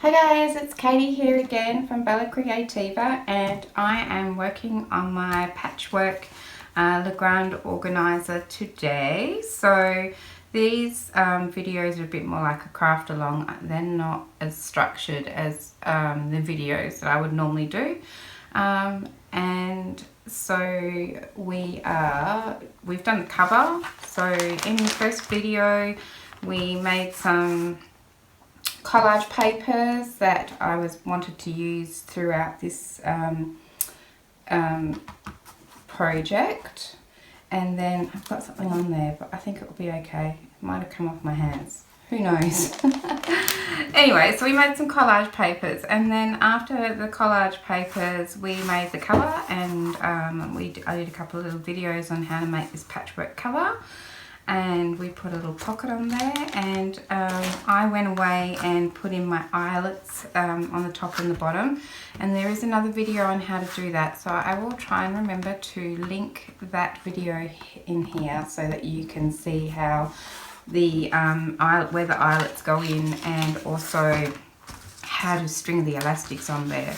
Hi guys, it's Katie here again from Creativa, and I am working on my patchwork Le Grande Organiser today. So these videos are a bit more like a craft along. They're not as structured as the videos that I would normally do. And so we've done the cover. So in the first video we made some collage papers that I wanted to use throughout this project, and then I've got something on there, but I think it will be okay. It might have come off my hands, who knows. Anyway, so we made some collage papers, and then after the collage papers we made the cover, and I did a couple of little videos on how to make this patchwork cover. And we put a little pocket on there, and I went away and put in my eyelets on the top and the bottom, and there is another video on how to do that, so I will try and remember to link that video in here so that you can see how the where the eyelets go in, and also how to string the elastics on there.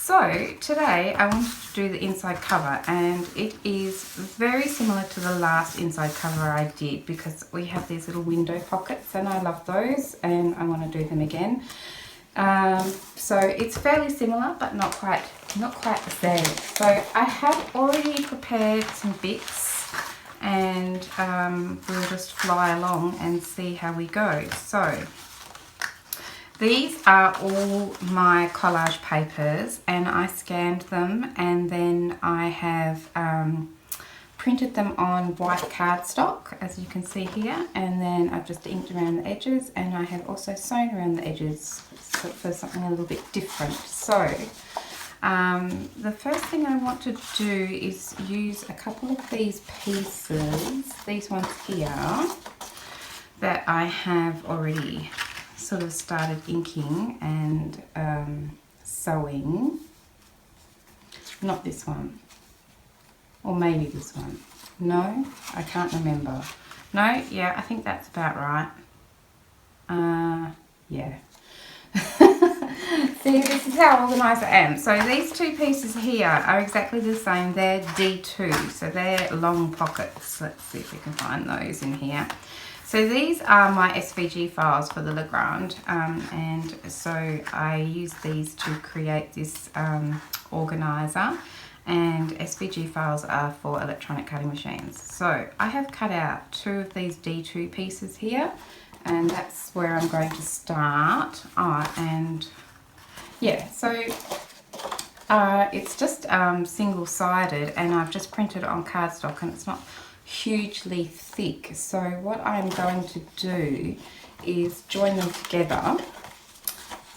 So today I wanted to do the inside cover, and it is very similar to the last inside cover I did, because we have these little window pockets and I love those and I want to do them again. So it's fairly similar but not quite the same. So I have already prepared some bits, and we'll just fly along and see how we go. So these are all my collage papers, and I scanned them, and then I have printed them on white cardstock, as you can see here, and then I've just inked around the edges, and I have also sewn around the edges for something a little bit different. So the first thing I want to do is use a couple of these pieces, these ones here, that I have already sort of started inking and sewing. Not this one, or maybe this one. No, I can't remember. No, yeah, I think that's about right. Yeah. See, this is how organised I am. So these two pieces here are exactly the same. They're D2, so they're long pockets. Let's see if we can find those in here. So these are my SVG files for the Le Grande, and so I use these to create this organiser, and SVG files are for electronic cutting machines. So I have cut out 2 of these D2 pieces here, and that's where I'm going to start. And yeah, so it's just single-sided, and I've just printed it on cardstock, and it's not hugely thick. So what I'm going to do is join them together,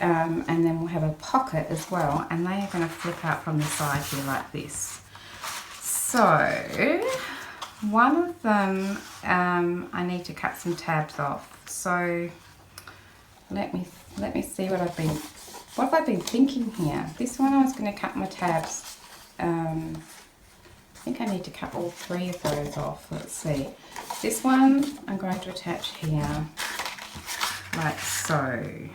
and then we'll have a pocket as well, and they are going to flip out from the side here like this. So one of them I need to cut some tabs off. So let me see what have I been thinking here. This one I was going to cut my tabs. I think I need to cut all 3 of those off. Let's see. This one I'm going to attach here, like so, and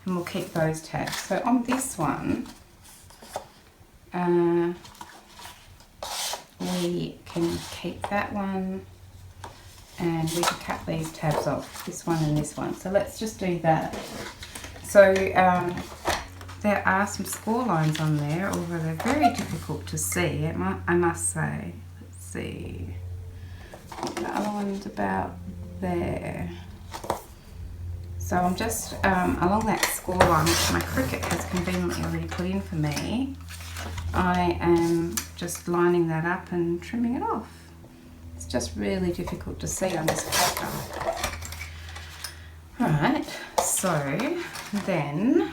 we'll keep those tabs. So on this one, we can keep that one, and we can cut these tabs off, this one and this one. So let's just do that. So there are some score lines on there, although they're very difficult to see, I must say. Let's see. The other one's about there. So I'm just along that score line, which my Cricut has conveniently already put in for me. I am just lining that up and trimming it off. It's just really difficult to see on this paper. Right, so then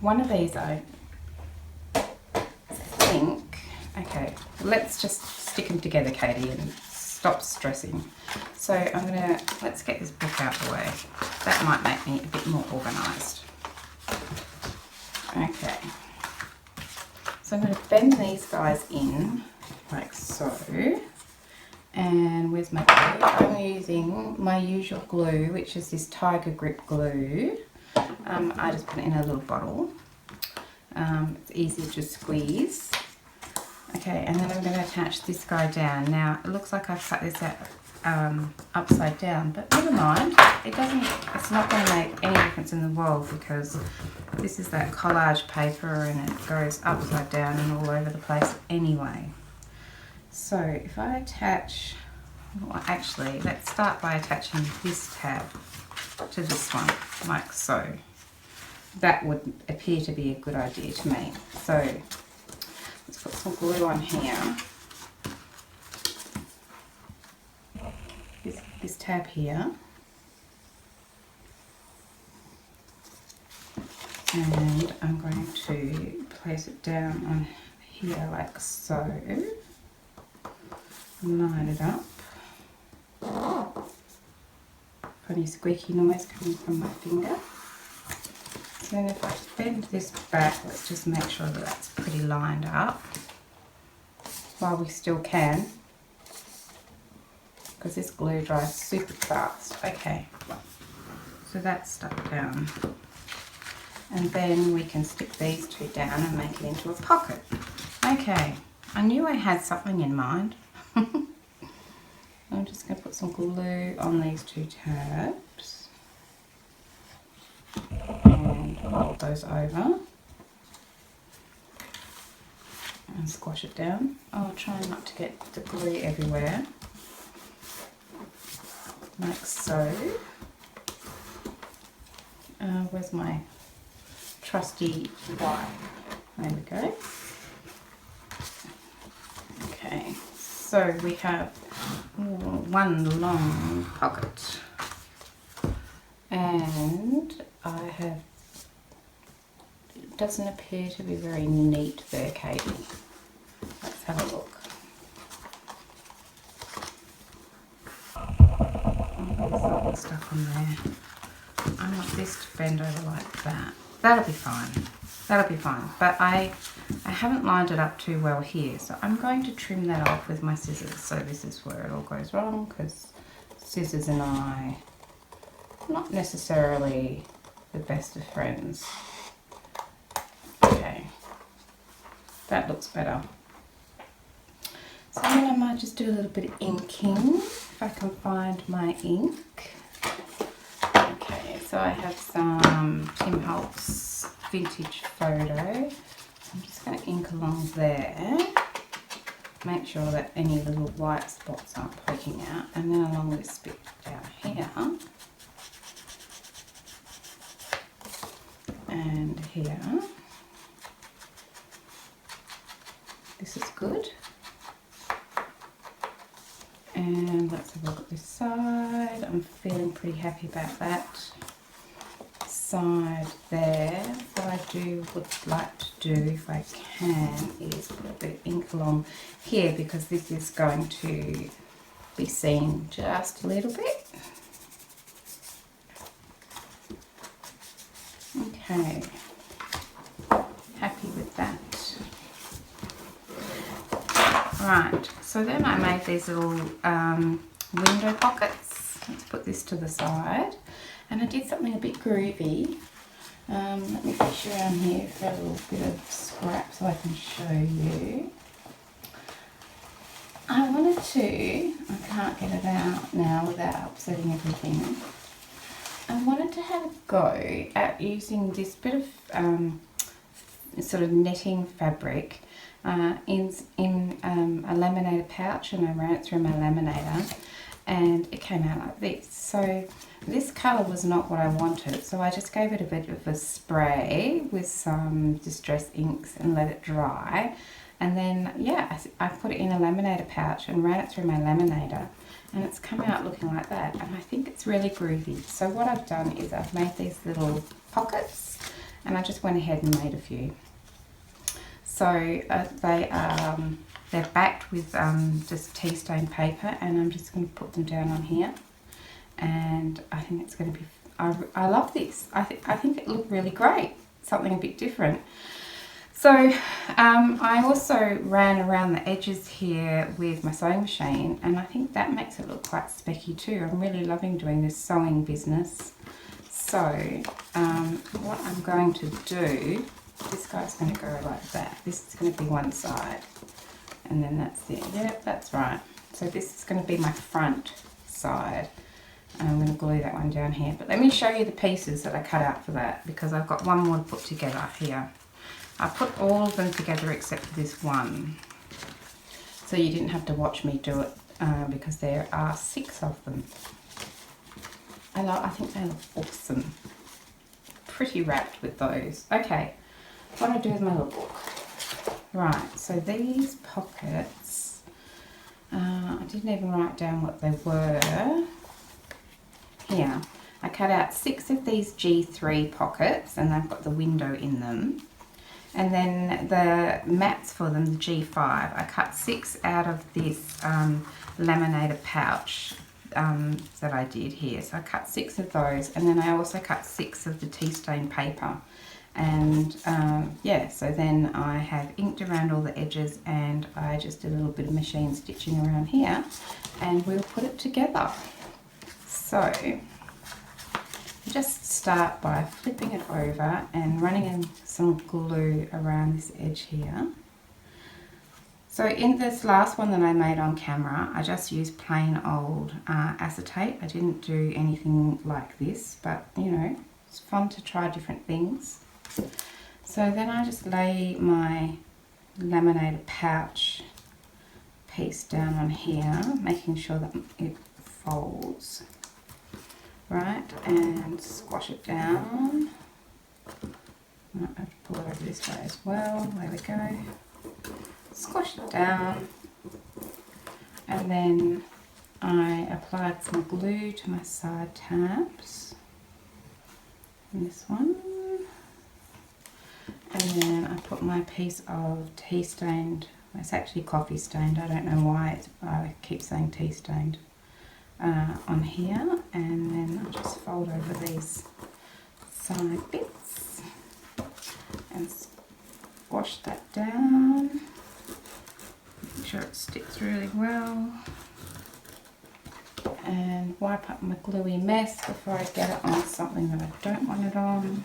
one of these I think, okay, let's just stick them together, Katie, and stop stressing. So let's get this book out of the way. That might make me a bit more organised. Okay, so I'm going to bend these guys in like so, and where's my glue? I'm using my usual glue, which is this Tiger Grip glue. I just put it in a little bottle. It's easy to squeeze. Okay, and then I'm going to attach this guy down. Now, it looks like I've cut this out upside down, but never mind. It's not going to make any difference in the world because this is that collage paper and it goes upside down and all over the place anyway. So if I attach, well, actually, let's start by attaching this tab to this one, like so. That would appear to be a good idea to me. So let's put some glue on here. This tab here. And I'm going to place it down on here like so. Line it up. Funny squeaky noise coming from my finger. So then if I bend this back, let's just make sure that that's pretty lined up while we still can, because this glue dries super fast. Okay, so that's stuck down. And then we can stick these two down and make it into a pocket. Okay, I knew I had something in mind. I'm just going to put some glue on these two tabs and fold those over and squash it down. I'll try not to get the glue everywhere, like so. Where's my trusty wipe? There we go. Okay, so we have one long pocket, and I have, it doesn't appear to be very neat there, Katie. Let's have a look. There's something stuck on there. I want this to bend over like that. That'll be fine. That'll be fine. But I haven't lined it up too well here, so I'm going to trim that off with my scissors. So this is where it all goes wrong, because scissors and I are not necessarily the best of friends. Okay, that looks better. So then I might just do a little bit of inking, if I can find my ink. Okay, so I have some Tim Holtz vintage photo. I'm just going to ink along there, make sure that any little white spots aren't poking out, and then along this bit down here and here. This is good. And let's have a look at this side. I'm feeling pretty happy about that side there. What I would like to do, if I can, is put a bit of ink along here, because this is going to be seen just a little bit. Okay, happy with that. Right, so then I made these little window pockets. Let's put this to the side. And I did something a bit groovy. Let me fish around here for a little bit of scrap so I can show you. I wanted to, I can't get it out now without upsetting everything. I wanted to have a go at using this bit of sort of netting fabric in a laminated pouch, and I ran it through my laminator, and it came out like this. So this colour was not what I wanted, so I just gave it a bit of a spray with some distress inks and let it dry, and then yeah, I put it in a laminator pouch and ran it through my laminator, and it's come out looking like that, and I think it's really groovy. So what I've done is I've made these little pockets, and I just went ahead and made a few. So they're backed with just tea stain paper, and I'm just going to put them down on here, and I think it's going to be, I love this. I think it looked really great, something a bit different. So I also ran around the edges here with my sewing machine, and I think that makes it look quite specky too. I'm really loving doing this sewing business. So what I'm going to do, this guy's going to go like that. This is going to be one side, and then that's it. Yep, that's right. So this is going to be my front side. And I'm going to glue that one down here. But let me show you the pieces that I cut out for that, because I've got one more to put together here. I put all of them together except for this one. So you didn't have to watch me do it, because there are 6 of them. I think they look awesome. Pretty wrapped with those. Okay, what do I do with my little book? Right, so these pockets, I didn't even write down what they were. Here, I cut out 6 of these G3 pockets, and they've got the window in them. And then the mats for them, the G5, I cut 6 out of this laminated pouch that I did here. So I cut 6 of those, and then I also cut 6 of the tea stain paper. And yeah, so then I have inked around all the edges, and I just did a little bit of machine stitching around here, and we'll put it together. So just start by flipping it over and running in some glue around this edge here. So in this last one that I made on camera, I just used plain old acetate. I didn't do anything like this, but you know, it's fun to try different things. So then I just lay my laminated pouch piece down on here, making sure that it folds, right, and squash it down. I have to pull it over this way as well. There we go. Squash it down, and then I applied some glue to my side tabs, and this one, and then I put my piece of tea stained, it's actually coffee stained, I don't know why I keep saying tea stained, on here, and then I just fold over these side bits and squash that down. Make sure it sticks really well, and wipe up my gluey mess before I get it on something that I don't want it on.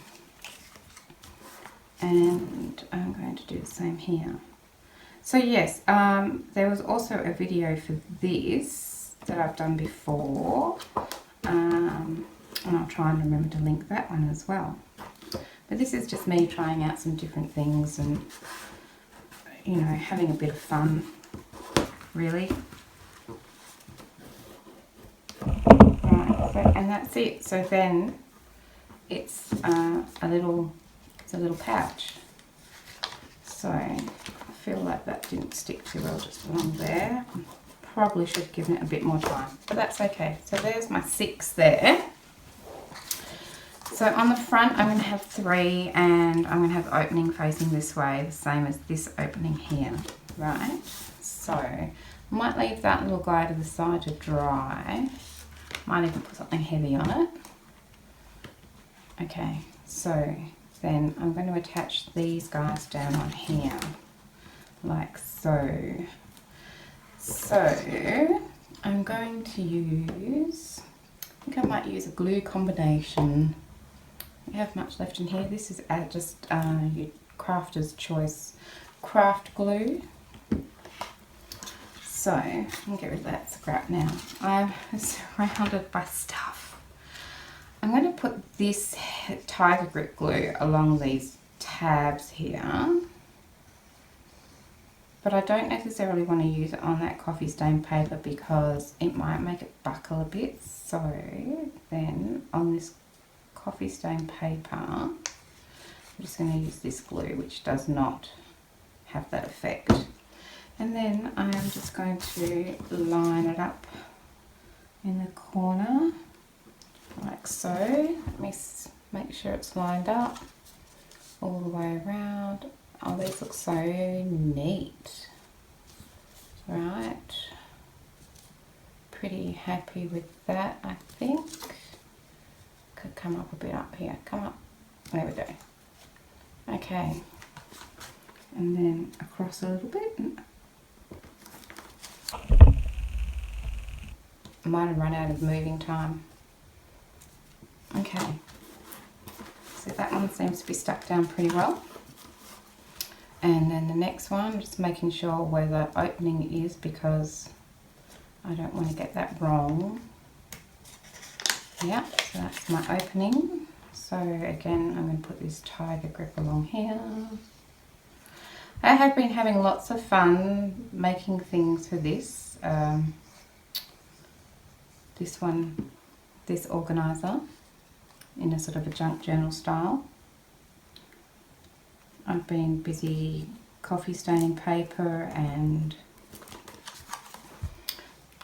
And I'm going to do the same here. So yes, there was also a video for this that I've done before, and I'll try and remember to link that one as well. But this is just me trying out some different things and, you know, having a bit of fun, really. Right, so, and that's it. So then it's a little pouch. So I feel like that didn't stick too well just along there. Probably should have given it a bit more time, but that's okay. So there's my 6 there. So on the front I'm going to have 3, and I'm going to have the opening facing this way, the same as this opening here, right? So I might leave that little guy to the side to dry. Might even put something heavy on it. Okay, so then I'm going to attach these guys down on here, like so. So I'm going to use, I think I might use a glue combination. We have much left in here. This is just your crafter's choice craft glue. So I'll get rid of that scrap now. I'm surrounded by stuff. I'm going to put this tiger grip glue along these tabs here, but I don't necessarily want to use it on that coffee stain paper because it might make it buckle a bit. So then on this coffee stain paper, I'm just going to use this glue, which does not have that effect. And then I am just going to line it up in the corner, like so. Let me make sure it's lined up all the way around. Oh, these look so neat. Right. Pretty happy with that, I think. Could come up a bit up here. Come up. There we go. Okay. And then across a little bit. I might have run out of moving time. Okay. So that one seems to be stuck down pretty well. And then the next one, just making sure where the opening is because I don't want to get that wrong. Yeah, so that's my opening. So again, I'm going to put this tiger grip along here. I have been having lots of fun making things for this. This organiser in a sort of a junk journal style. I've been busy coffee staining paper and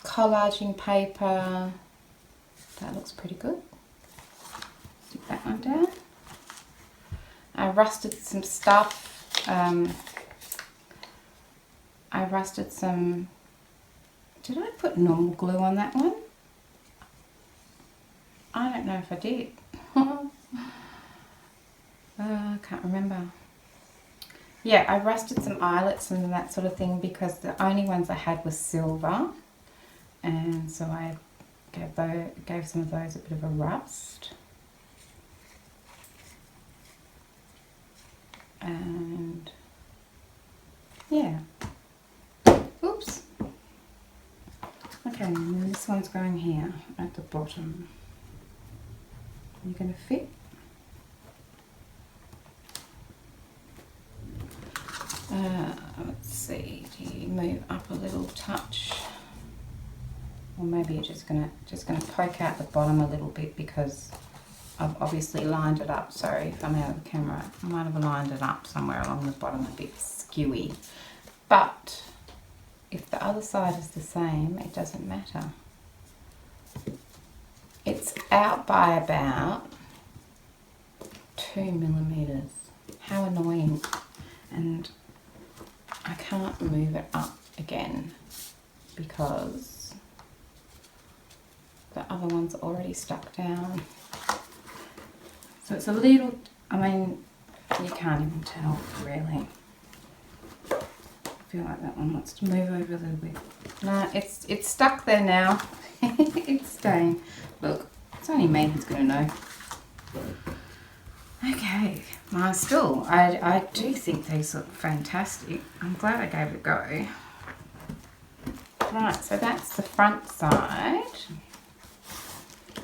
collaging paper. That looks pretty good. Stick that one down. I rusted some stuff. I rusted some, did I put normal glue on that one? I don't know if I did. I can't remember. Yeah, I rusted some eyelets and that sort of thing because the only ones I had was silver, and so I gave some of those a bit of a rust. And yeah. Oops. Okay, and then this one's going here at the bottom. You're going to fit. Let's see, do you move up a little touch? Or maybe you're just gonna poke out the bottom a little bit because I've obviously lined it up. Sorry if I'm out of the camera. I might have lined it up somewhere along the bottom a bit skewy. But if the other side is the same, it doesn't matter. It's out by about 2 millimeters. How annoying. And I can't move it up again because the other one's already stuck down. So it's a little, I mean, you can't even tell really. I feel like that one wants to move over a little bit. No, it's stuck there now. It's staying. Look, it's only me who's going to know. Okay, I do think these look fantastic. I'm glad I gave it a go. Right, so that's the front side.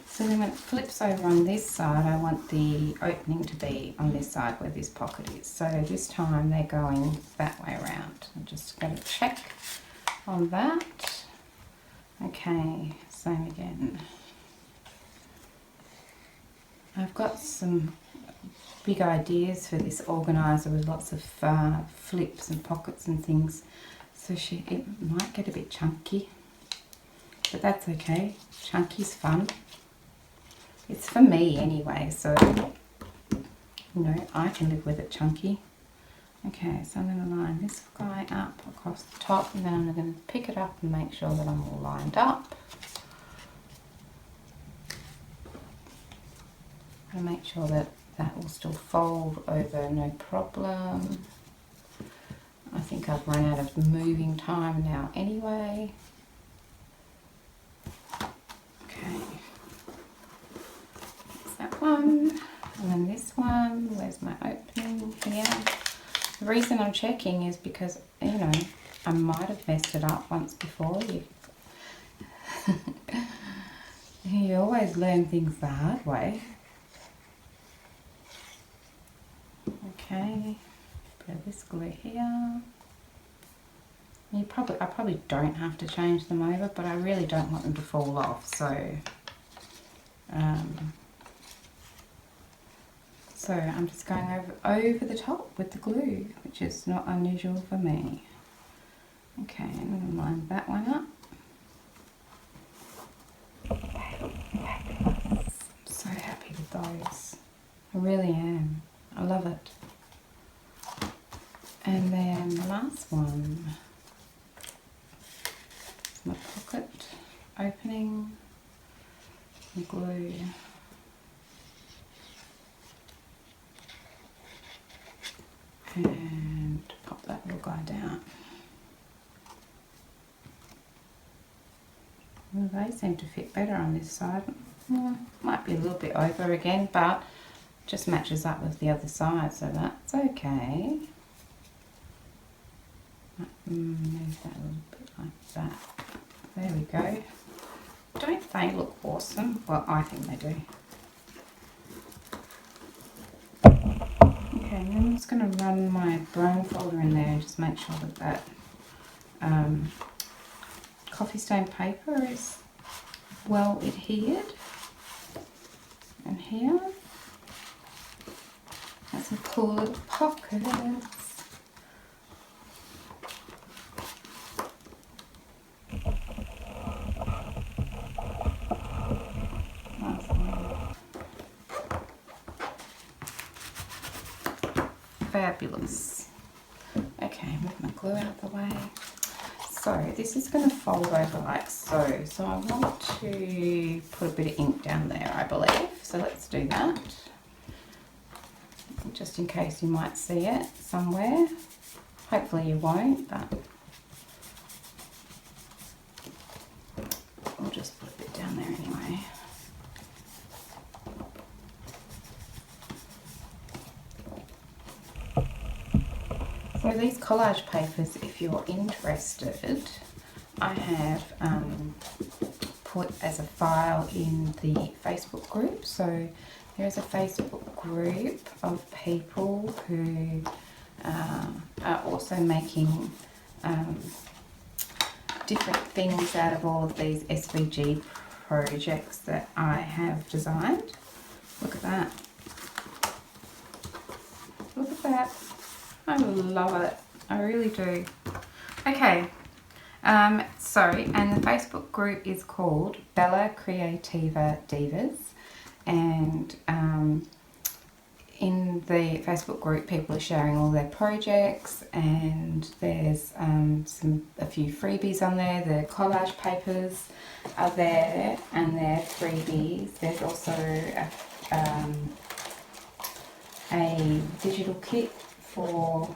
So then when it flips over on this side, I want the opening to be on this side where this pocket is. So this time they're going that way around. I'm just going to check on that. Okay, same again. I've got some big ideas for this organiser with lots of flips and pockets and things. So it might get a bit chunky, but that's okay. Chunky's fun. It's for me anyway, so you know, I can live with it chunky. Okay, so I'm going to line this guy up across the top, and then I'm going to pick it up and make sure that I'm all lined up. And make sure that that will still fold over no problem. I think I've run out of moving time now anyway. Okay. That one, and then this one, where's my opening here? The reason I'm checking is because, you know, I might have messed it up once before. You always learn things the hard way. Okay, put this glue here. I probably don't have to change them over, but I really don't want them to fall off, so so I'm just going over the top with the glue, which is not unusual for me. Okay, I'm going to line that one up. I'm so happy with those. I really am. I love it. And then the last one is my pocket opening, and glue. And pop that little guy down. Well, they seem to fit better on this side. Might be a little bit over again, but just matches up with the other side, so that's okay. Move that a little bit like that. There we go. Don't they look awesome? Well, I think they do. Okay, and then I'm just going to run my brown folder in there and just make sure that coffee stain paper is well adhered. And here, that's some cool little pockets. Fabulous. Okay, move my glue out of the way. So this is going to fold over like so. So I want to put a bit of ink down there, I believe. So let's do that. Just in case you might see it somewhere. Hopefully you won't, but I'll just put a bit down there anyway. So these collage papers, if you're interested, I have put as a file in the Facebook group. So there is a Facebook group of people who are also making different things out of all of these SVG projects that I have designed. Look at that. Look at that. I love it. I really do. Okay. Sorry, and the Facebook group is called Bella Creativa Divas, and in the Facebook group people are sharing all their projects, and there's a few freebies on there. The collage papers are there and they're freebies. There's also a digital kit for,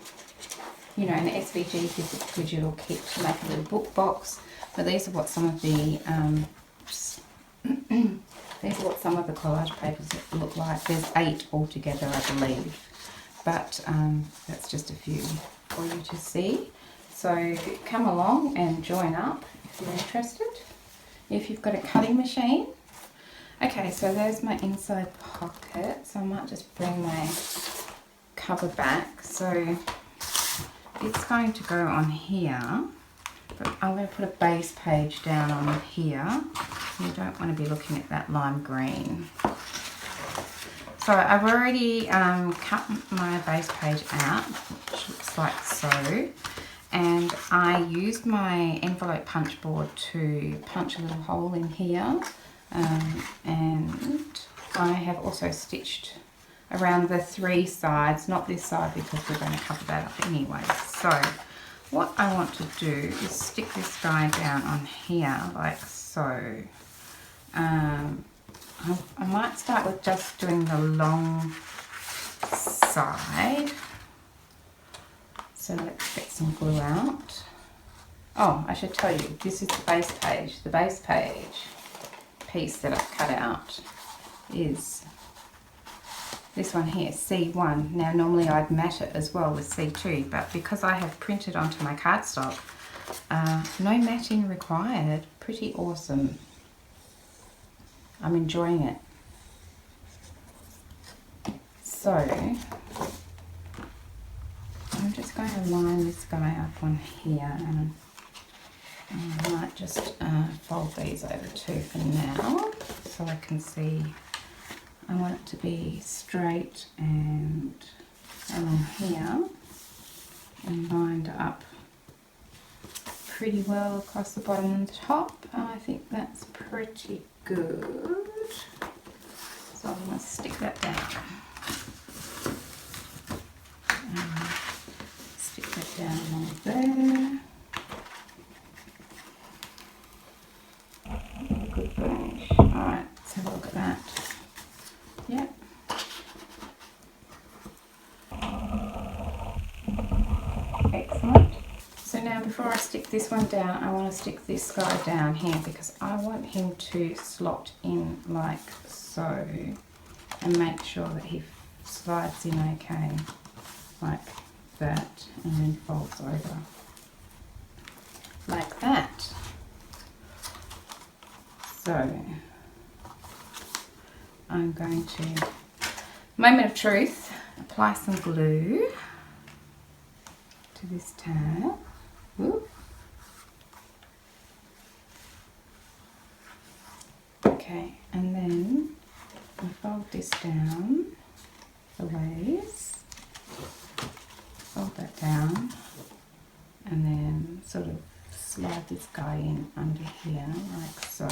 you know, an SVG digital kit to make a little book box. But these are what some of the collage papers look like. There's 8 altogether, I believe, but that's just a few for you to see. So come along and join up if you're interested, if you've got a cutting machine. Okay, so there's my inside pocket. So I might just bring my cover back. So it's going to go on here, but I'm going to put a base page down on here. You don't want to be looking at that lime green. So I've already cut my base page out, which looks like so, and I used my envelope punch board to punch a little hole in here, and I have also stitched around the 3 sides, not this side because we're going to cover that up anyway. So what I want to do is stick this guy down on here like so. I might start with just doing the long side. So let's get some glue out. Oh, I should tell you, this is the base page. The base page piece that I've cut out is this one here, C1. Now normally I'd mat it as well with C2, but because I have printed onto my cardstock, no matting required. Pretty awesome. I'm enjoying it. So I'm just going to line this guy up on here, and I might just fold these over too for now so I can see. I want it to be straight and along here and lined up pretty well across the bottom and the top. I think that's pretty good. So I'm going to stick that down. Stick that down along there. Good burnish. Alright, let's have a look at that. Yep. Excellent. So now before I stick this one down, I want to stick this guy down here because I want him to slot in like so and make sure that he slides in okay, like that, and then folds over like that. So I'm going to, moment of truth, apply some glue to this tab. Whoop. Okay, and then I fold this down the ways, fold that down, and then sort of slide this guy in under here like so.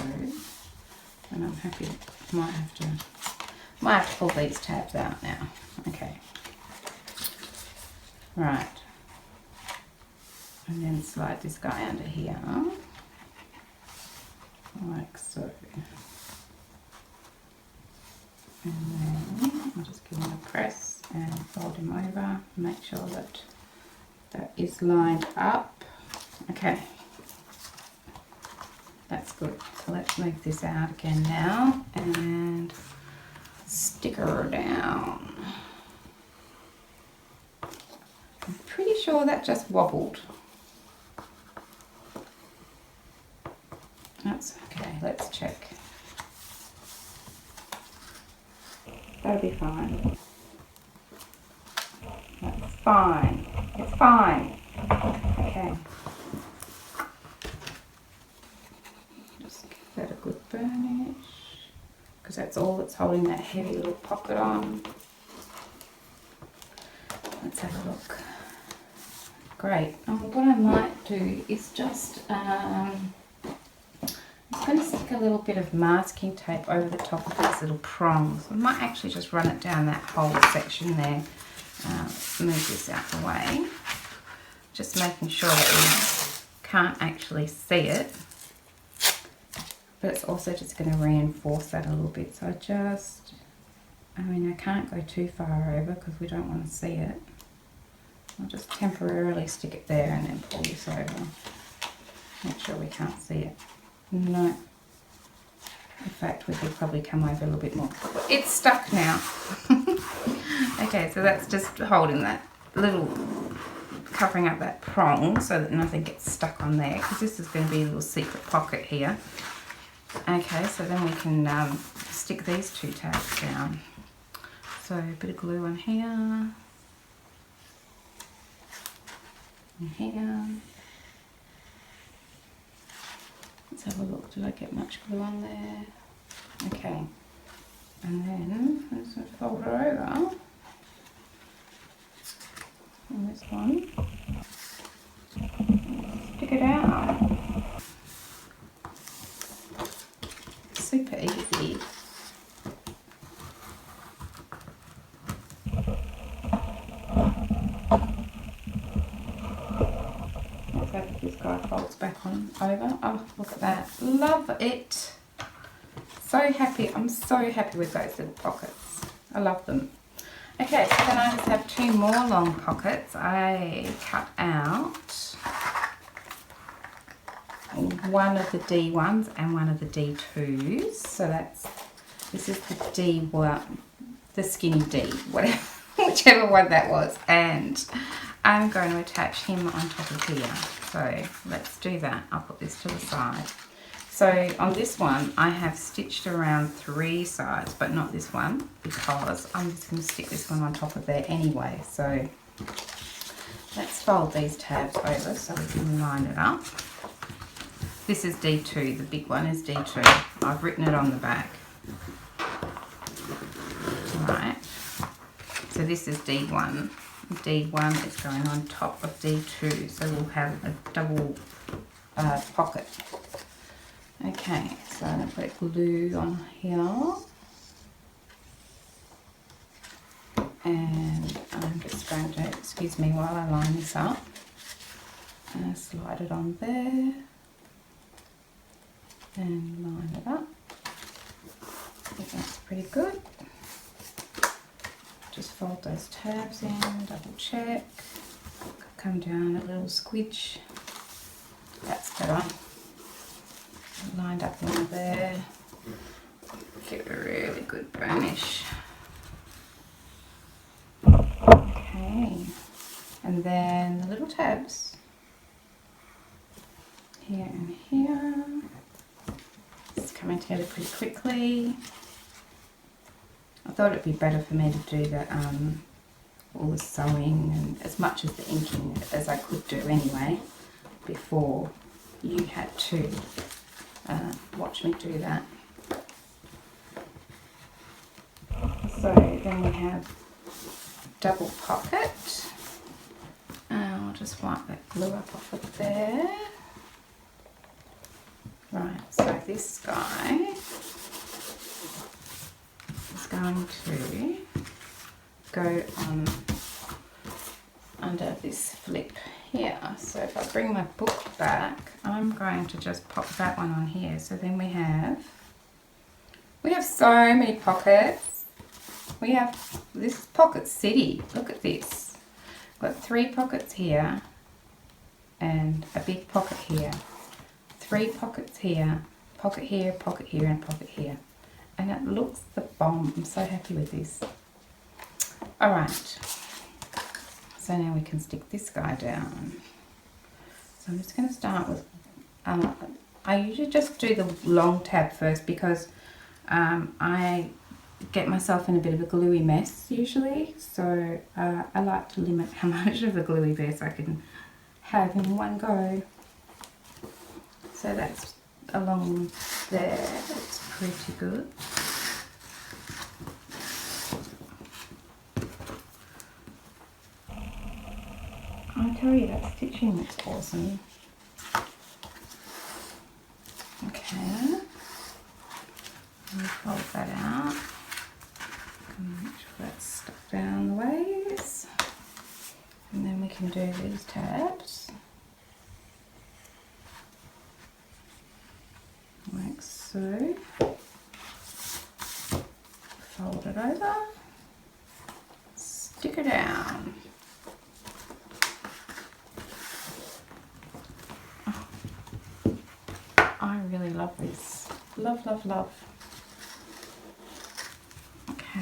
And I'm happy, might have to pull these tabs out now. Okay, right, and then slide this guy under here like so. And then I'll just give him a press and fold him over, make sure that that is lined up. Okay, that's good. So let's move this out again now and stick her down. I'm pretty sure that just wobbled. That's okay, let's check. That'll be fine. That's fine. It's fine. Okay. Just give that a good burnish, because that's all that's holding that heavy little pocket on. Let's have a look. Great. What I might do is just I'm going to stick a little bit of masking tape over the top of these little prongs. I might actually just run it down that whole section there. Move this out of the way. Just making sure that we can't actually see it. But it's also just going to reinforce that a little bit. So I mean, I can't go too far over because we don't want to see it. I'll just temporarily stick it there and then pull this over. Make sure we can't see it. No. In fact, we could probably come over a little bit more. It's stuck now. Okay, so that's just holding that little, covering up that prong so that nothing gets stuck on there, because this is going to be a little secret pocket here. Okay, so then we can stick these two tabs down. So a bit of glue on here, and here. Let's have a look. Did I get much glue on there? Okay. And then let's fold her over. And this one. Stick it out. Super easy. This guy folds back on over. Oh, look at that. Love it. So happy. I'm so happy with those little pockets. I love them. Okay, so then I just have two more long pockets. I cut out one of the D1s and one of the D2s. So this is the D1, the skinny D, whatever, whichever one that was. And I'm going to attach him on top of here. So let's do that. I'll put this to the side. So on this one, I have stitched around 3 sides, but not this one, because I'm just going to stick this one on top of there anyway. So let's fold these tabs over so we can line it up. This is D2, the big one is D2. I've written it on the back. Right. So this is D1. D1 is going on top of D2, so we'll have a double pocket. Okay, so I'm going to put glue on here, and I'm just going to, excuse me while I line this up, and slide it on there and line it up. I think that's pretty good. Just fold those tabs in, double check, come down a little squidge, that's better. Lined up in there, give it a really good burnish. And then the little tabs here and here. It's coming together pretty quickly. I thought it'd be better for me to do the all the sewing and as much as the inking as I could do anyway before you had to watch me do that. So then we have double pocket. I'll just wipe that glue up off of there. Right, so this guy is going to go on under this flip here. So if I bring my book back, I'm going to just pop that one on here. So then we have so many pockets. We have this pocket city. Look at this. Got 3 pockets here and a big pocket here. 3 pockets here, and pocket here. And it looks the bomb. I'm so happy with this. Alright, so now we can stick this guy down. So I'm just going to start with, I usually just do the long tab first because I get myself in a bit of a gluey mess usually. So I like to limit how much of the gluey mess I can have in one go. So that's along there, that's pretty good. I tell you, that stitching looks awesome. Okay, let me fold that out. Make sure that's stuck down the ways. And then we can do these tabs. Like so. Fold it over. Stick it down. I really love this. Love, love, love. Okay.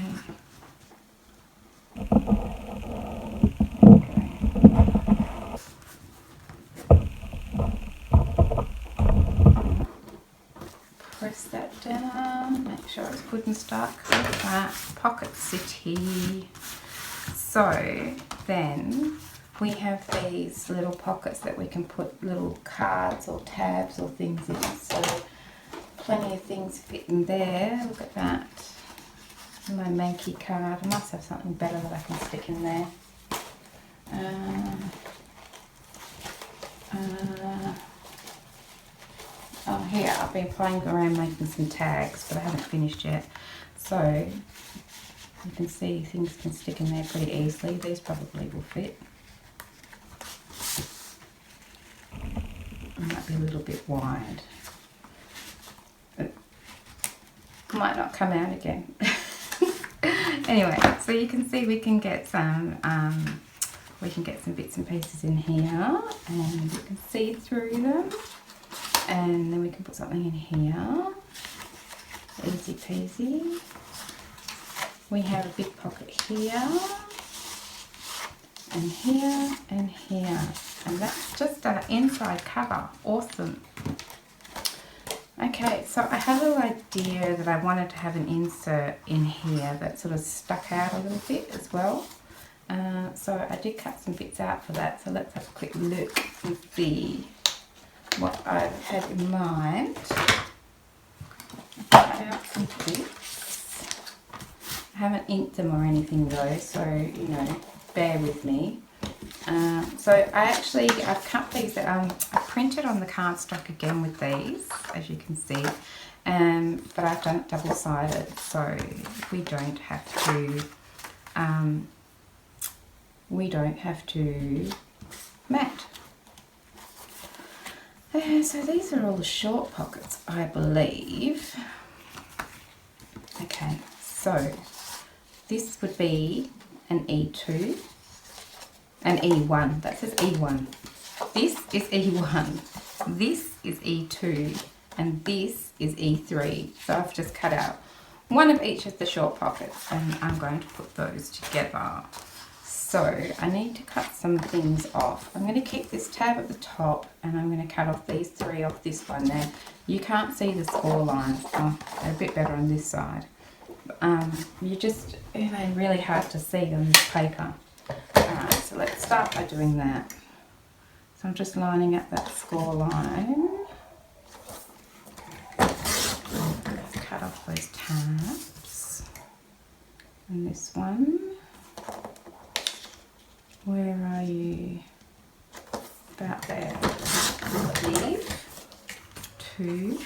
Press that down, make sure it's good and stuck with that pocket city. So then we have these little pockets that we can put little cards or tabs or things in. So plenty of things fit in there. Look at that. My Mankey card. I must have something better that I can stick in there. Oh, here I've been playing around making some tags, but I haven't finished yet. So you can see things can stick in there pretty easily. These probably will fit. It might be a little bit wide. It might not come out again. Anyway, so you can see we can get some bits and pieces in here, and you can see through them. And then we can put something in here. Easy peasy. We have a big pocket here, and here, and here. And that's just an inside cover. Awesome. Okay, so I had an idea that I wanted to have an insert in here that sort of stuck out a little bit as well. So I did cut some bits out for that. So let's have a quick look and see what I had in mind. I cut out some bits. I haven't inked them or anything though, so you know, bear with me. So I've cut these. I printed on the cardstock again with these, as you can see, but I've done it double-sided, so we don't have to mat. So these are all the short pockets, I believe. Okay, so this would be an E2, an E1. That says E1. This is E1. This is E2, and this is E3. So I've just cut out one of each of the short pockets, and I'm going to put those together. So I need to cut some things off. I'm going to keep this tab at the top and I'm going to cut off these 3 off this one there. You can't see the score lines. Oh, they're a bit better on this side. They're really hard to see on this paper. Alright, so let's start by doing that. So I'm just lining up that score line. Let's cut off those tabs. And this one. Where are you? About there. Leave. 2.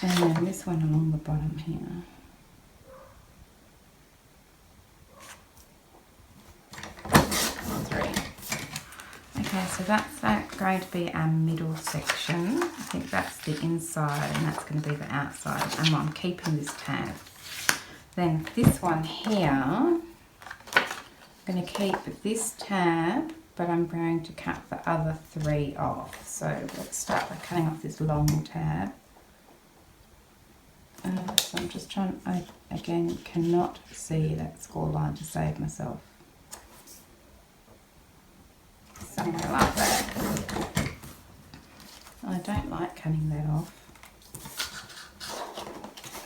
And then this one along the bottom here. 3. Okay, so that's going to be our middle section. I think that's the inside and that's going to be the outside. And I'm keeping this tab. Then this one here, I'm going to keep this tab, but I'm going to cut the other 3 off. So let's start by cutting off this long tab. So I'm just trying, I again cannot see that score line to save myself. Somewhere like that. I don't like cutting that off.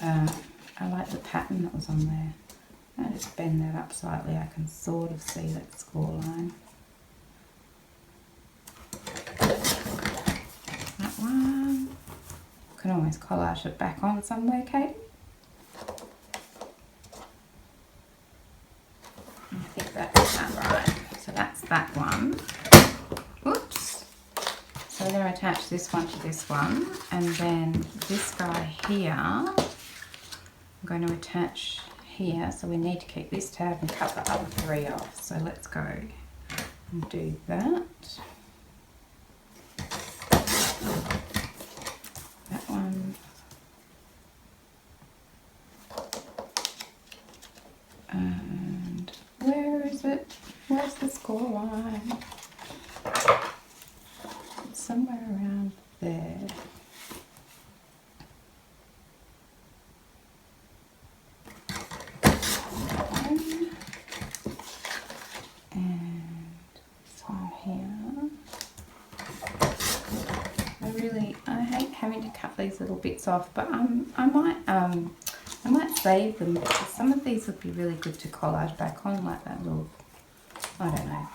I like the pattern that was on there. I just bend that up slightly, I can sort of see that score line. That one. Can always collage it back on somewhere, Katie. I think that's about right. So that's that one. Oops. So we're going to attach this one to this one, and then this guy here, I'm going to attach here. So we need to keep this tab and cut the other 3 off. So let's go and do that. That one. And where is it? Where's the score line? It's somewhere around there. And this one here. I hate having to cut these little bits off, but I might save them because some of these would be really good to collage back on, like that little, I don't know.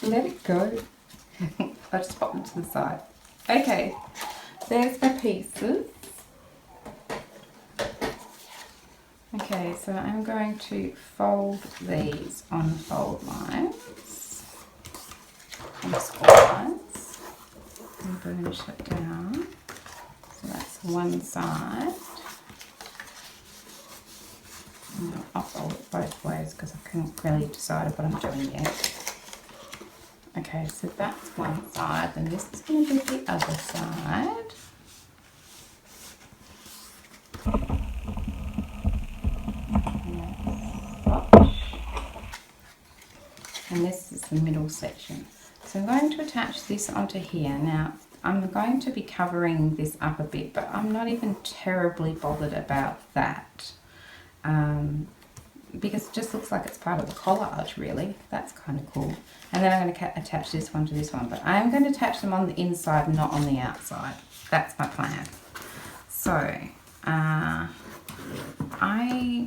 Let it go. I'll just pop them to the side. Okay, there's my pieces. Okay, so I'm going to fold these on the fold lines, on the score lines. And burnish it down. So that's one side. And I'll fold it both ways because I couldn't really decide what I'm doing yet. Okay, so that's one side, and this is going to be the other side. And this is the middle section. So I'm going to attach this onto here. Now, I'm going to be covering this up a bit, but I'm not even terribly bothered about that. Because it just looks like it's part of the collage, really. That's kind of cool. And then I'm going to attach this one to this one, but I am going to attach them on the inside, not on the outside. That's my plan. So, I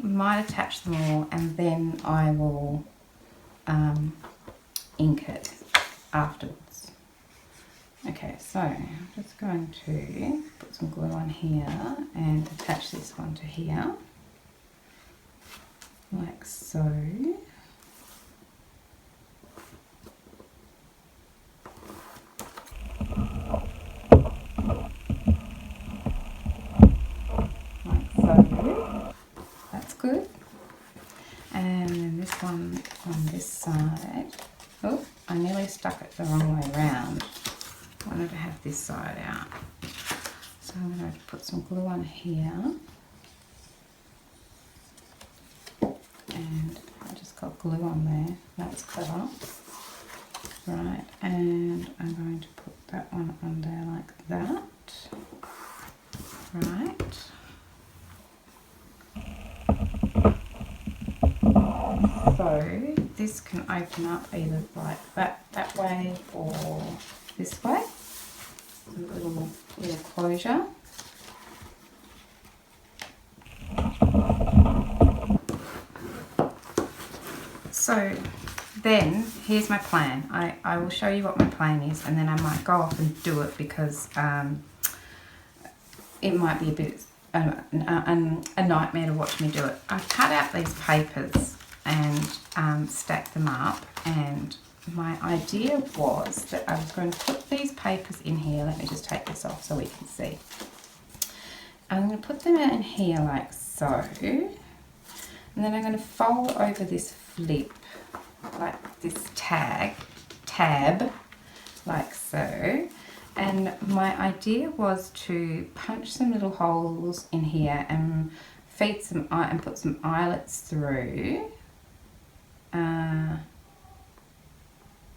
might attach them all, and then I will ink it afterwards. Okay, so I'm just going to put some glue on here and attach this one to here, like so. Like so. That's good. And then this one on this side. Oh, I nearly stuck it the wrong way around. I wanted to have this side out. So I'm going to put some glue on here. And I just got glue on there. That's clever. Right, and I'm going to put that one on there like that. Right. So this can open up either like that way or this way. A little closure. So then here's my plan. I will show you what my plan is, and then I might go off and do it because it might be a bit a nightmare to watch me do it. I cut out these papers and stacked them up, and my idea was that I was going to put these papers in here. Let me just take this off so we can see. I'm going to put them in here like so, and then I'm going to fold over this flip, like this tab, like so. And my idea was to punch some little holes in here and feed some and put some eyelets through,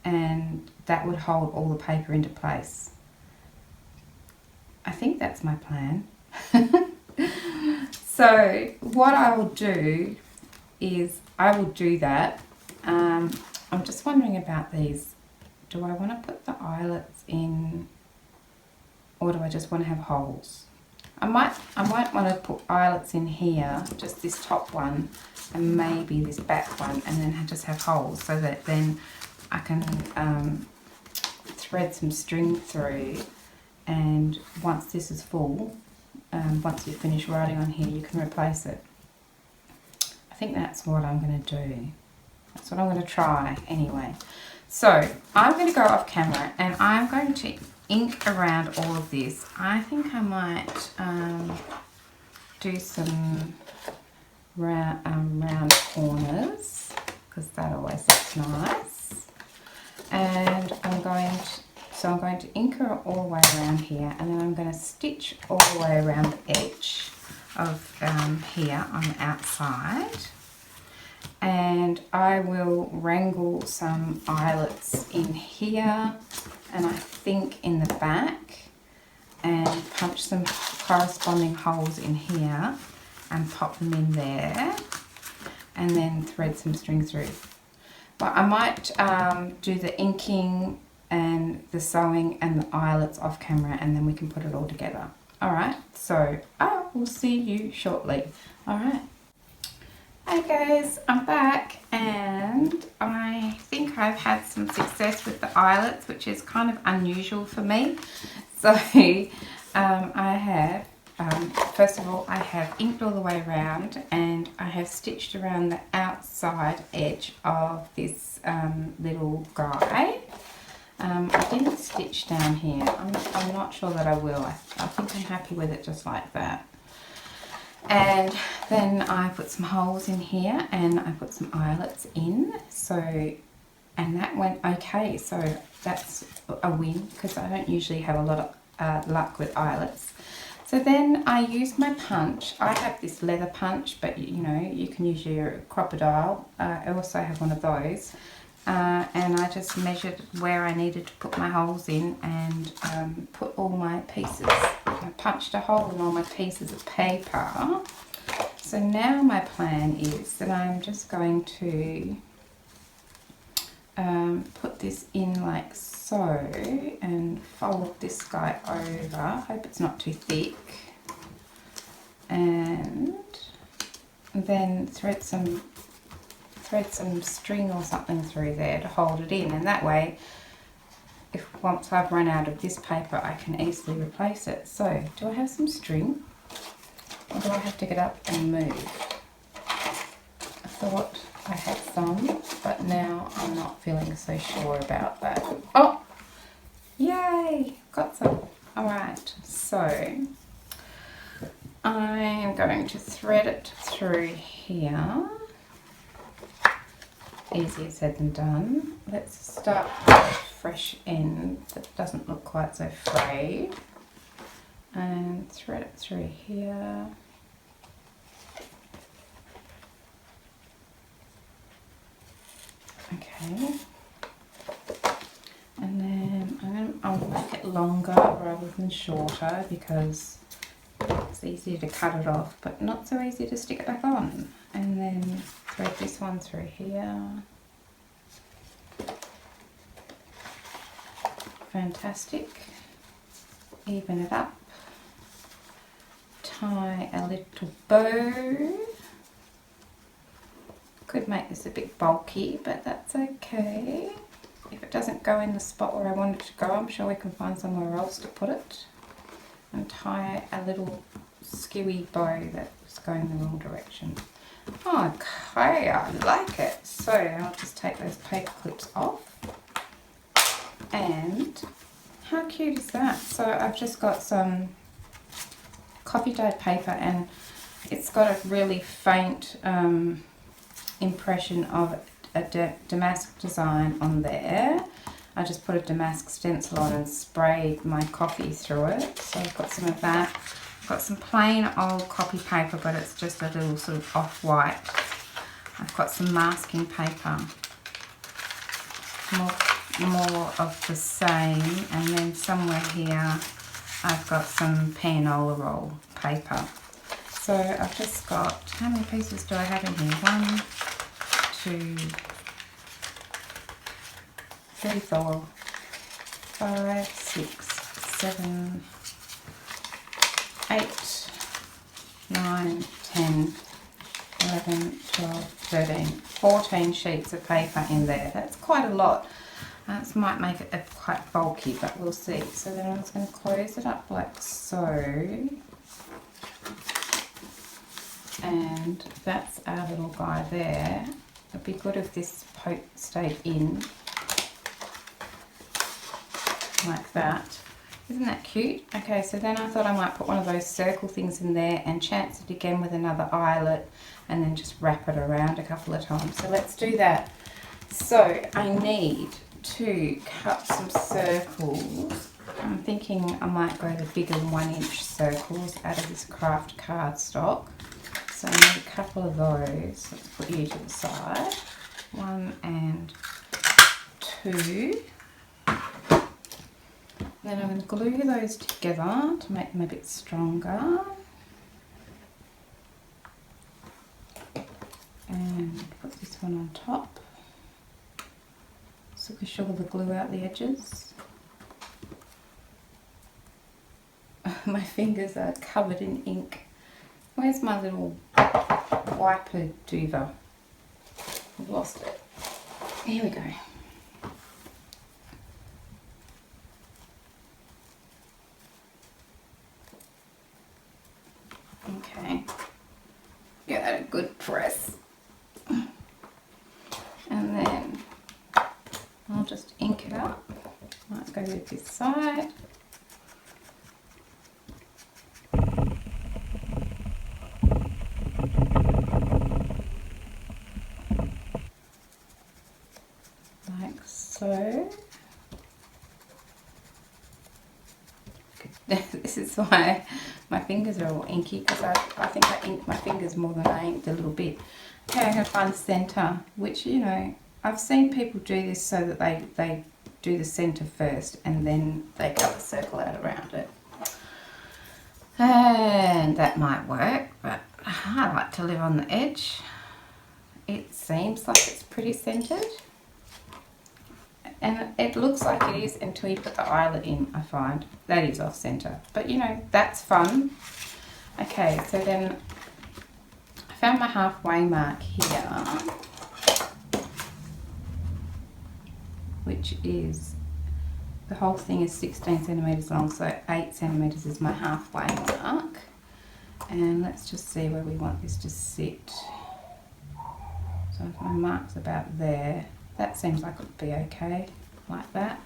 and that would hold all the paper into place. I think that's my plan. So what I will do is I will do that. I'm just wondering about these. Do I want to put the eyelets in, or do I just want to have holes? I might want to put eyelets in here, just this top one, and maybe this back one, and then just have holes, so that then I can thread some string through, and once this is full, once you finish writing on here, you can replace it. I think that's what I'm going to do. That's what I'm going to try anyway. So I'm going to go off camera and I'm going to ink around all of this. I think I might do some round corners, because that always looks nice. And I'm going to ink her all the way around here, and then I'm going to stitch all the way around the edge of here on the outside. And I will wrangle some eyelets in here, and I think in the back, and punch some corresponding holes in here and pop them in there, and then thread some string through. But I might do the inking and the sewing and the eyelets off camera, and then we can put it all together. Alright, so I will see you shortly. Alright. Hi guys, I'm back, and I think I've had some success with the eyelets, which is kind of unusual for me. So I have, first of all, I have inked all the way around, and I have stitched around the outside edge of this little guy. I didn't stitch down here. I'm not sure that I will. I think I'm happy with it just like that. And then I put some holes in here, and I put some eyelets in, so, and that went okay, so that's a win, because I don't usually have a lot of luck with eyelets. So then I used my punch. I have this leather punch, but you know, you can use your crocodile. I also have one of those, and I just measured where I needed to put my holes in, and put all my pieces. I punched a hole in all my pieces of paper. So now my plan is that I'm just going to put this in like so, and fold this guy over. Hope it's not too thick. And then thread some string or something through there to hold it in, and that way, once I've run out of this paper, I can easily replace it. So, do I have some string? Or do I have to get up and move? I thought I had some, but now I'm not feeling so sure about that. Oh! Yay! Got some. Alright, so I'm going to thread it through here. Easier said than done. Let's start with a fresh end that doesn't look quite so frayed, and thread it through here. Okay, and then I'll make it longer rather than shorter, because it's easier to cut it off but not so easy to stick it back on. and then thread this one through here. Fantastic. Even it up. Tie a little bow. Could make this a bit bulky, but that's okay. If it doesn't go in the spot where I want it to go, I'm sure we can find somewhere else to put it. And tie a little skewy bow that's going the wrong direction. Okay, I like it. So I'll just take those paper clips off. And how cute is that? So I've just got some coffee dyed paper, and it's got a really faint impression of a damask design on there. I just put a damask stencil on and sprayed my coffee through it. So I've got some of that. I've got some plain old copy paper, but it's just a little sort of off-white. I've got some masking paper, more of the same, and then somewhere here I've got some pianola roll paper. So I've just got, how many pieces do I have in here? 1, 2, 3, 4, 5, 6, 7, 8, 9, 10, 11, 12, 13, 14 sheets of paper in there. That's quite a lot. This might make it quite bulky, but we'll see. So then I'm just going to close it up like so. And that's our little guy there. It'd be good if this stayed in like that. Isn't that cute? Okay, so then I thought I might put one of those circle things in there and chance it again with another eyelet, and then just wrap it around a couple of times. So let's do that. So I need to cut some circles. I'm thinking I might go the bigger 1-inch circles out of this craft cardstock. So I need a couple of those. Let's put you to the side. 1 and 2. Then I'm going to glue those together to make them a bit stronger. And put this one on top. So we shovel the glue out the edges. My fingers are covered in ink. Where's my little wiper doover? I've lost it. Here we go. Okay, get that a good press, and then I'll just ink it up. Let's go with this side. Like so. This is why my fingers are all inky, because I think I inked my fingers more than I inked a little bit. Okay, I'm going to find the centre, which, you know, I've seen people do this so that they do the centre first and then they cut the circle out around it. And that might work, but I like to live on the edge. It seems like it's pretty centred. And it looks like it is until you put the eyelet in, I find. That is off centre. But, you know, that's fun. Okay, so then I found my halfway mark here, which is, the whole thing is 16 centimetres long, so 8 centimetres is my halfway mark. And let's just see where we want this to sit. So if my mark's about there, that seems like it would be okay, like that.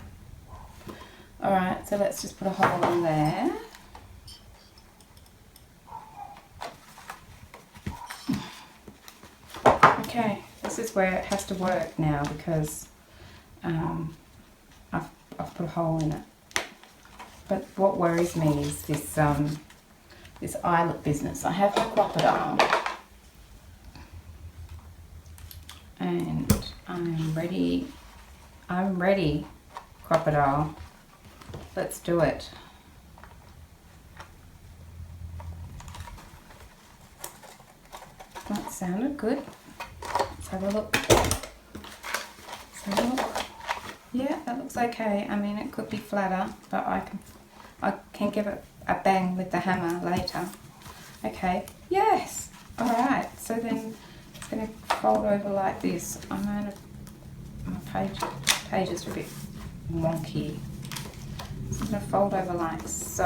Alright, so let's just put a hole in there. Okay, this is where it has to work now, because I've put a hole in it. But what worries me is this this eyelet business. I have my crocodile, and I'm ready, crocodile. Let's do it. Let's sounded good. Let's have a look. Let's have a look. Yeah, that looks okay. I mean, it could be flatter, but I can give it a bang with the hammer later. Okay, yes. All right, so then it's going to fold over like this. I'm going to, my pages are a bit wonky. So I'm going to fold over like so.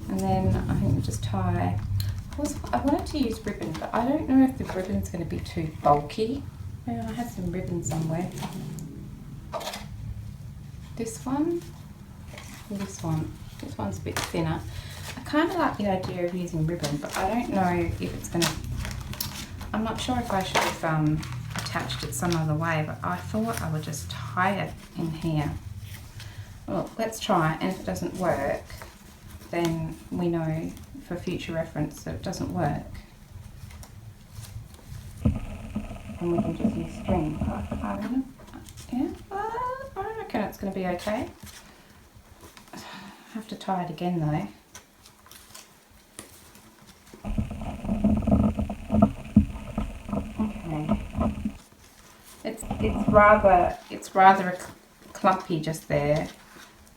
And then I think we'll just tie. I wanted to use ribbon, but I don't know if the ribbon's going to be too bulky. Maybe I have some ribbon somewhere. This one, or this one. This one's a bit thinner. I kind of like the idea of using ribbon, but I don't know if it's going to... I'm not sure if I should have attached it some other way, but I thought I would just tie it in here. Well, let's try, and if it doesn't work, then we know for future reference that it doesn't work. And we can just use string. Yeah, I reckon it's going to be okay. I have to tie it again though. Okay. It's rather clumpy just there,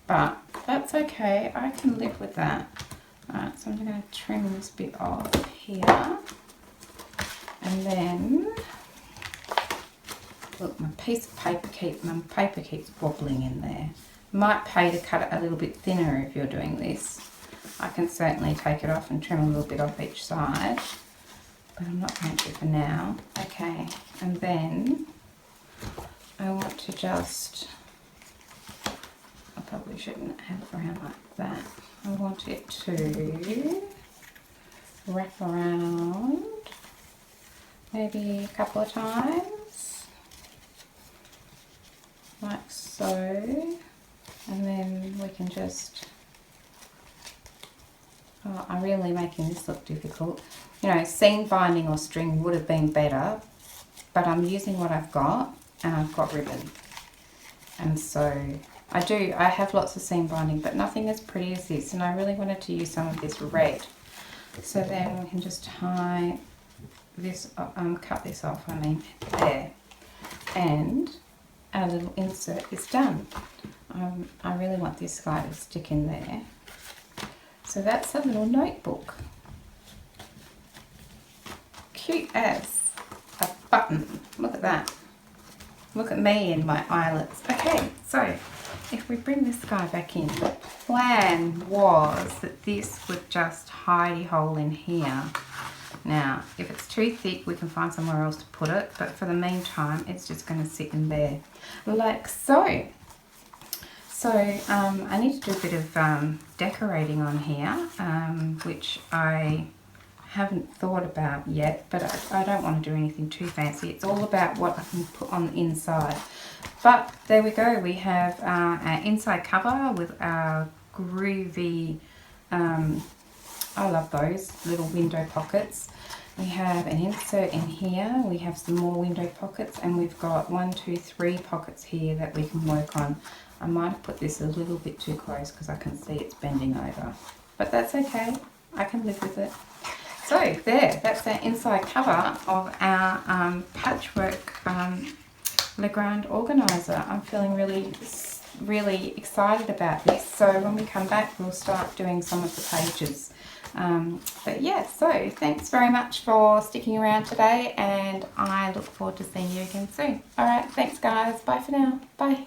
but that's okay. I can live with that. Alright, so I'm going to trim this bit off here, and then look, my paper keeps wobbling in there. Might pay to cut it a little bit thinner if you're doing this. I can certainly take it off and trim a little bit off each side, but I'm not going to for now. Okay, and then I want to just, I probably shouldn't have it around like that. I want it to wrap around maybe a couple of times, like so, and then we can just, oh, I'm really making this look difficult. You know, seam binding or string would have been better, but I'm using what I've got, and I've got ribbon, and so I have lots of seam binding, but nothing as pretty as this, and I really wanted to use some of this red. So then we can just tie this, cut this off, I mean, there, and our little insert is done. I really want this guy to stick in there. So that's a little notebook. Cute as a button. Look at that. Look at me and my eyelets. Okay, so if we bring this guy back in, the plan was that this would just hidey hole in here. Now, if it's too thick, we can find somewhere else to put it, but for the meantime, it's just going to sit in there, like so. So, I need to do a bit of decorating on here, which I haven't thought about yet, but I don't want to do anything too fancy. It's all about what I can put on the inside. But there we go, we have our inside cover with our groovy, I love those little window pockets. We have an insert in here, we have some more window pockets, and we've got 1, 2, 3 pockets here that we can work on. I might have put this a little bit too close because I can see it's bending over, but that's okay, I can live with it. So there, that's our inside cover of our patchwork Le Grande Organiser. I'm feeling really excited about this. So when we come back, we'll start doing some of the pages. But yeah, so thanks very much for sticking around today, and I look forward to seeing you again soon. Alright, thanks guys. Bye for now. Bye.